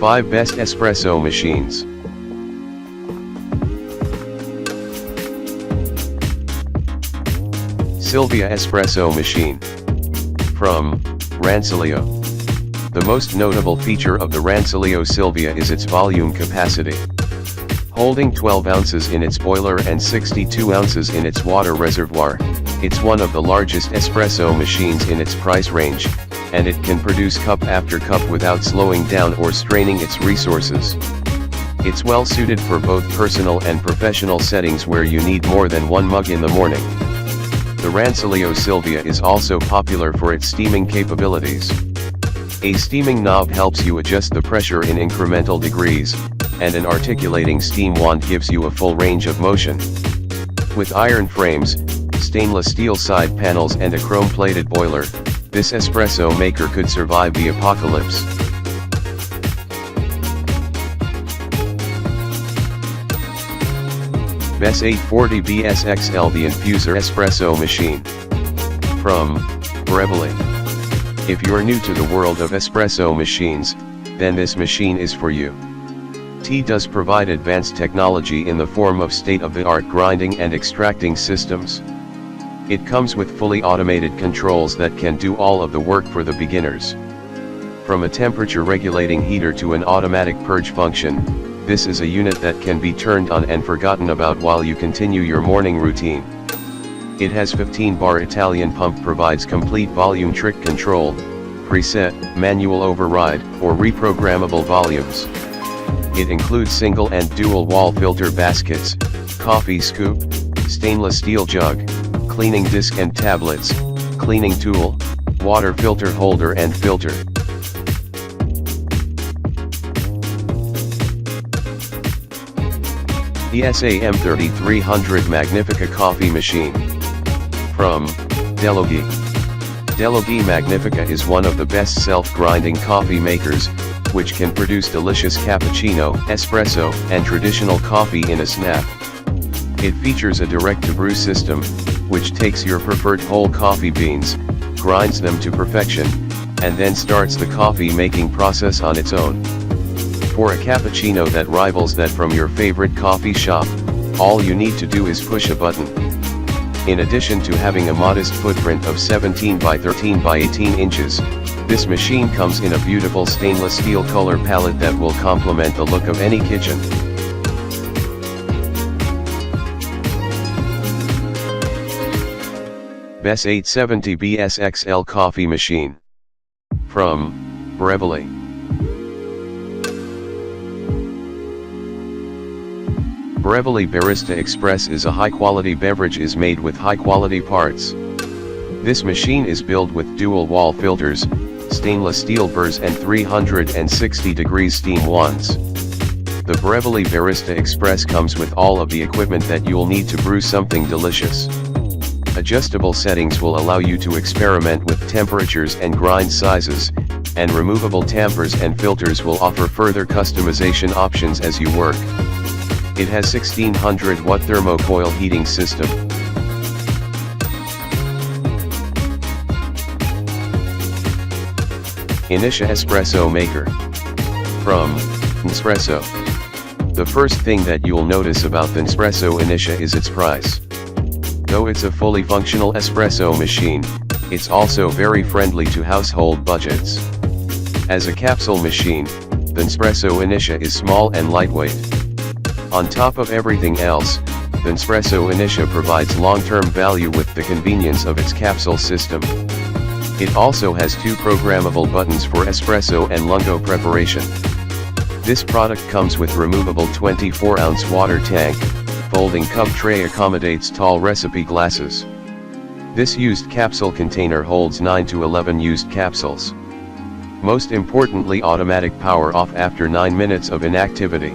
5 Best Espresso Machines. Silvia Espresso Machine. From Rancilio. The most notable feature of the Rancilio Silvia is its volume capacity. Holding 12 ounces in its boiler and 62 ounces in its water reservoir, it's one of the largest espresso machines in its price range, and it can produce cup after cup without slowing down or straining its resources. It's well suited for both personal and professional settings where you need more than one mug in the morning. The Rancilio Silvia is also popular for its steaming capabilities. A steaming knob helps you adjust the pressure in incremental degrees, and an articulating steam wand gives you a full range of motion. With iron frames, stainless steel side panels and a chrome-plated boiler, this espresso maker could survive the apocalypse. BES 840 BSXL, the Infuser Espresso Machine. From Breville. If you're new to the world of espresso machines, then this machine is for you. T does provide advanced technology in the form of state-of-the-art grinding and extracting systems. It comes with fully automated controls that can do all of the work for the beginners. From a temperature regulating heater to an automatic purge function, this is a unit that can be turned on and forgotten about while you continue your morning routine. It has 15-bar Italian pump, provides complete volume trick control, preset, manual override, or reprogrammable volumes. It includes single and dual wall filter baskets, coffee scoop, stainless steel jug, cleaning disc and tablets, cleaning tool, water filter holder and filter. The SAM3300 Magnifica Coffee Machine. From Delegate. Delegate Magnifica is one of the best self-grinding coffee makers, which can produce delicious cappuccino, espresso, and traditional coffee in a snap. It features a direct-to-brew system, which takes your preferred whole coffee beans, grinds them to perfection, and then starts the coffee making process on its own. For a cappuccino that rivals that from your favorite coffee shop, all you need to do is push a button. In addition to having a modest footprint of 17 by 13 by 18 inches, this machine comes in a beautiful stainless steel color palette that will complement the look of any kitchen. BES 870 BSXL Coffee Machine. From Breville. Breville Barista Express is a high-quality beverage is made with high-quality parts. This machine is built with dual wall filters, stainless steel burrs and 360 degrees steam wands. The Breville Barista Express comes with all of the equipment that you'll need to brew something delicious. Adjustable settings will allow you to experiment with temperatures and grind sizes, and removable tampers and filters will offer further customization options as you work. It has 1600 watt thermocoil heating system. Initia Espresso Maker. From Nespresso. The first thing that you'll notice about the Nespresso Initia is its price. Though it's a fully functional espresso machine, it's also very friendly to household budgets. As a capsule machine, the Nespresso Initia is small and lightweight. On top of everything else, the Nespresso Initia provides long-term value with the convenience of its capsule system. It also has 2 programmable buttons for espresso and lungo preparation. This product comes with removable 24-ounce water tank. Folding cup tray accommodates tall recipe glasses. This used capsule container holds 9 to 11 used capsules. Most importantly, automatic power off after 9 minutes of inactivity.